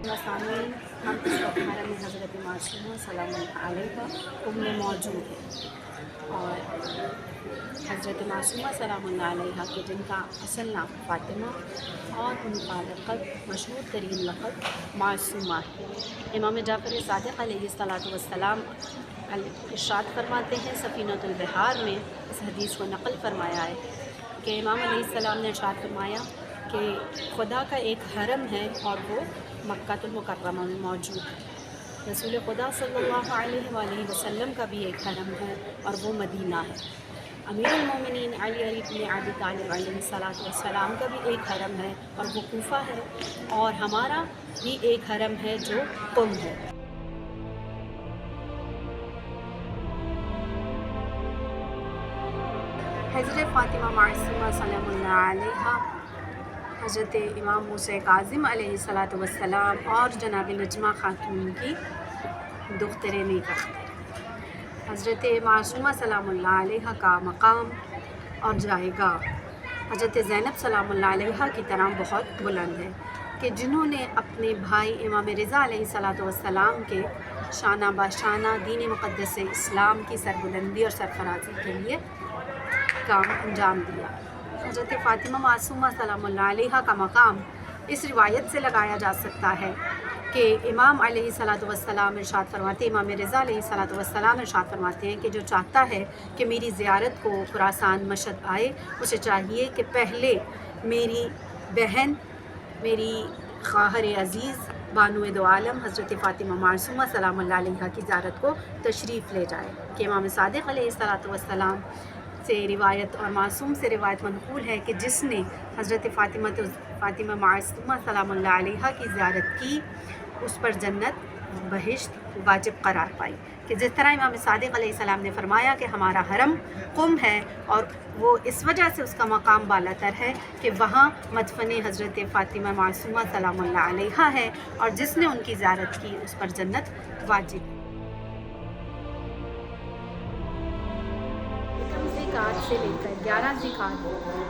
मसानीन हम इस वक्त हमारा में हज़रत मासूमा सलाम अलैहा में मौजूद है और हज़रत मासूमा सलाम अलैहा के जिनका असल नाम फ़ातिमा और उनका लक़ब मशहूर तरीन लक़ब मासूमा है। इमाम जाफ़र सादिक़ अलैहिस्सलातु वस्सलाम इरशाद फरमाते हैं, सफ़ीनतुल बहार में इस हदीस को नक़ल फरमाया है कि इमाम अलैहिस्सलाम ने इरशाद फरमाया कि खुदा का एक हरम है और वो मक्कातुल मुकर्रमा में मौजूद है। रसूल खुदा सल्लल्लाहु अलैहि वसल्लम का भी एक हरम है और वो मदीना है। अमीरुल मोमिनीन अली इब्न अबी तालिब अलैहिस्सलातु वस्सलाम का भी एक हरम है और वो कूफा है, और हमारा भी एक हरम है जो कुम है। हज़रत फ़ातिमा मासूमा सलामुल्लाह अलैहा हज़रत इमाम मूसा काज़िम अलैहिस्सलातु वस्सलाम और जनाब नजमा खातून की दुख्तरे नेक अख्तर। हज़रत मासूमा सलामुल्लाह अलैहा का मकाम और जायगा हज़रत ज़ैनब सलामुल्लाह अलैहा की तरह बहुत बुलंद है कि जिन्होंने अपने भाई इमाम रिज़ा अलैहिस्सलातु वस्सलाम के शाना बाशाना दीन मुक़द्दस इस्लाम की सरबुलंदी और सरफराजी के लिए काम अंजाम दिया। हज़रत फ़ातिमा मासूमा सलामुल्लाह अलैहा का मकाम इस रिवायत से लगाया जा सकता है कि इमाम अलैहिस्सलातु वस्सलाम इरशाद फरमाते, इमाम रिज़ा अलैहिस्सलातु वस्सलाम इरशाद फरमाते हैं कि जो चाहता है कि मेरी ज़ियारत को खुरासान मशहद आए, उसे चाहिए कि पहले मेरी बहन, मेरी ख़ाहर अज़ीज़ बानुए दो आलम हज़रत फ़ातिमा मासूमा सलामुल्लाह अलैहा की ज़ियारत को तशरीफ़ ले जाए। कि इमाम सादिक़ अलैहिस्सलातु वस्सलाम से रिवायत और मासूम से रिवायत मनक़ूल है कि जिसने हज़रत फ़ातिमा मासूमा सलामुल्लाह अलैहा की ज़ियारत की, उस पर जन्नत बहिश्त वाजिब करार पाई। कि जिस तरह इमाम सादिक़ अलैहिस्सलाम ने फरमाया कि हमारा हरम कुम है और वो इस वजह से उसका मकाम बालातर है कि वहाँ मदफ़न हज़रत फ़ातिमा मासूमा सलामुल्लाह अलैहा है, और जिसने उनकी ज़ियारत की उस पर जन्नत वाजिब। ज़िकात से लेकर 11 ज़िकात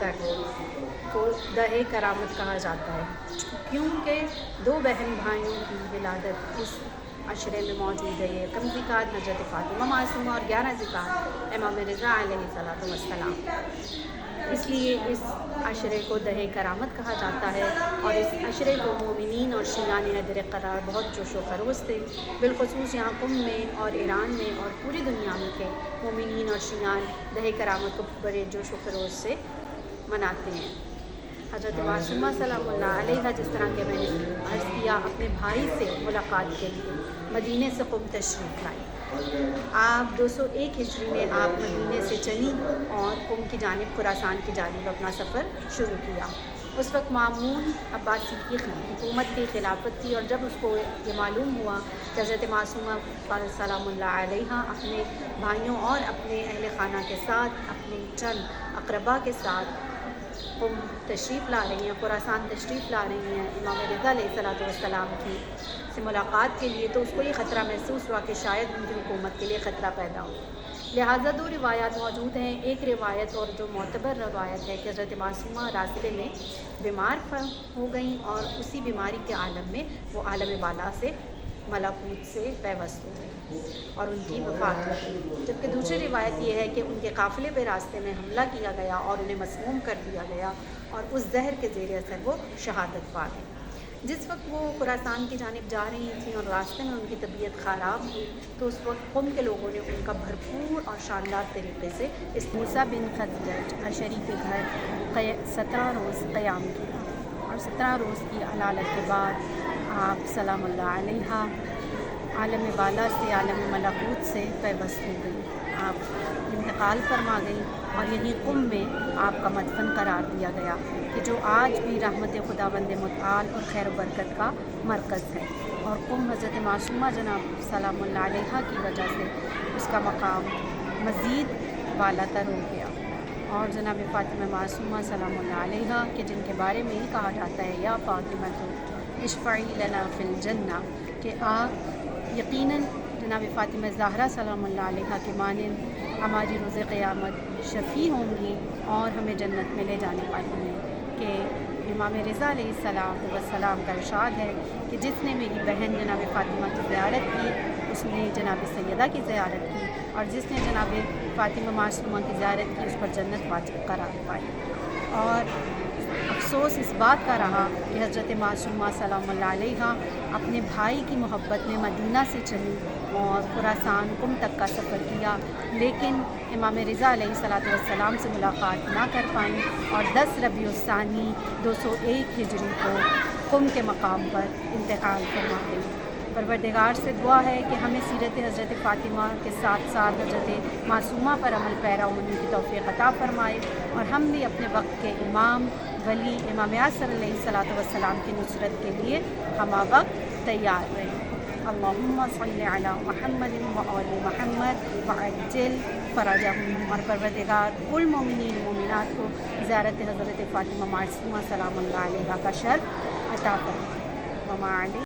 तक को दहे करामत कहा जाता है, क्योंकि दो बहन भाइयों की विलादत इस अशरे में मौजूद है। ये कम ज़िकात हज़रत फ़ातिमा मासूमा और 11 ज़िकात इमाम रिज़ा अलैहिस्सलातु वस्सलाम। इसलिए इस अशरे को दहे करामत कहा जाता है और इस अशरे को मोमिनीन और शियान नदर करार बहुत जोश व खरोश थे। बिलखुसूस यहाँ कुम में और ईरान में और पूरी दुनिया में के मोमिनीन और शियान दहे करामत को बड़े जोश व खरोश से मनाते हैं। हज़रत मासूमा सलामुल्लाह अलैहा जिस तरह के मैंने अर्ज़ किया, अपने भाई से मुलाकात के लिए मदीने से कुम तशरीफ़ लाई। आप 201 हिजरी में आप मदीने से चली और कुम की जानिब खुरासान की जानिब अपना सफ़र शुरू किया। उस वक्त मामून अब्बासी की हुकूमत की खिलाफत थी, और जब उसको ये मालूम हुआ कि हज़रत मासूमा सलामुल्लाह अलैहा अपने भाइयों और अपने अहल खाना के साथ, अपने चंद अक़रबा के साथ कुम तशरीफ़ ला रही हैं, खुरासान तशरीफ़ ला रही हैं इमाम रिज़ा अलैहिस्सलातु वस्सलाम की से मुलाकात के लिए, तो उसको ये ख़तरा महसूस हुआ कि शायद उनकी हुकूमत के लिए ख़तरा पैदा हो। लिहाजा दो रिवायात मौजूद हैं। एक रिवायत और जो मोतबर रिवायत है कि हज़रत मासूमा रास्ते में बीमार हो गई और उसी बीमारी के आलम में वो आलम बाला से मलाकूत से पैवस्त हो गई और उनकी वफ़ात हो गई। जबकि दूसरी रिवायत ये है कि उनके काफ़िले पे रास्ते में हमला किया गया और उन्हें मसमूम कर दिया गया और उस जहर के ज़ेर असर वो शहादत पा गई। जिस वक्त वो खुरासान की जानिब जा रही थी और रास्ते में उनकी तबीयत ख़राब हुई, तो उस वक्त कुम के लोगों ने उनका भरपूर और शानदार तरीके से इस मूसा बिन खज़रज अशरी के घर 17 रोज़ क़याम किया, और 17 रोज़ की अलालत के बाद आप सलामुल्लाह अलैहा आलम बाला से आलम मलाकूत से पैवस्त हो गई। आप इंतकाल फरमा गई और यहीं कुम में आपका मदफन करार दिया गया कि जो आज भी रहमत खुदाबंद मुतआल और खैर बरकत का मरकज़ है। और कुम हज़रत मासूमा जनाब सलामुल्लाह अलैहा की वजह से उसका मकाम मज़ीद बालातर हो गया। और जनाब फ़ातिमा मासूमा सलामुल्लाह अलैहा के जिनके बारे में ही कहा जाता है, या फ़ातिमा तो इश्फ़ई लना फ़िल जन्ना, कि आप यकीनन जनाब फ़ातिमा ज़हरा सलामुल्लाह अलैहा के मानंद हमारी रोज़े क़यामत शफ़ी होंगी और हमें जन्नत में ले जाने वाली हैं। कि امام رضا علیہ السلام کا ارشاد ہے کہ جس نے میری بہن جناب فاطمہ کی زیارت کی اس نے جناب سیدہ کی زیارت کی، اور جس نے جناب فاطمہ معصومہ کی زیارت کی اس پر جنت واجب قرار پائی۔ اور افسوس اس بات کا رہا کہ حضرت معصومہ سلام اللہ علیہ اپنے بھائی کی محبت میں مدینہ سے چلی اور خراسان قم تک کا سفر کیا، لیکن امام رضا علیہ السلام سے ملاقات نہ کر پائیں اور 10 ربیع الثانی 201 ہجری کو قم کے مقام پر انتقال فرما گئی۔ پروردگار سے دعا ہے کہ ہمیں سیرت حضرت فاطمہ کے ساتھ ساتھ حضرت معصومہ پر عمل پیرا ہونے کی توفیق عطا فرمائے، اور ہم بھی اپنے وقت کے امام ولی امام اعظم علیہ السلام کی نصرت کے لیے ہمہ وقت تیار رہیں۔ اللہم صلی علی محمد وآل محمد وعجل فرجہم، اور پروردگار کل مومنین مومنات کو زیارت حضرت فاطمہ معصومہ سلام اللہ علیہ کا شرف عطا فرمائے۔ وما علیہ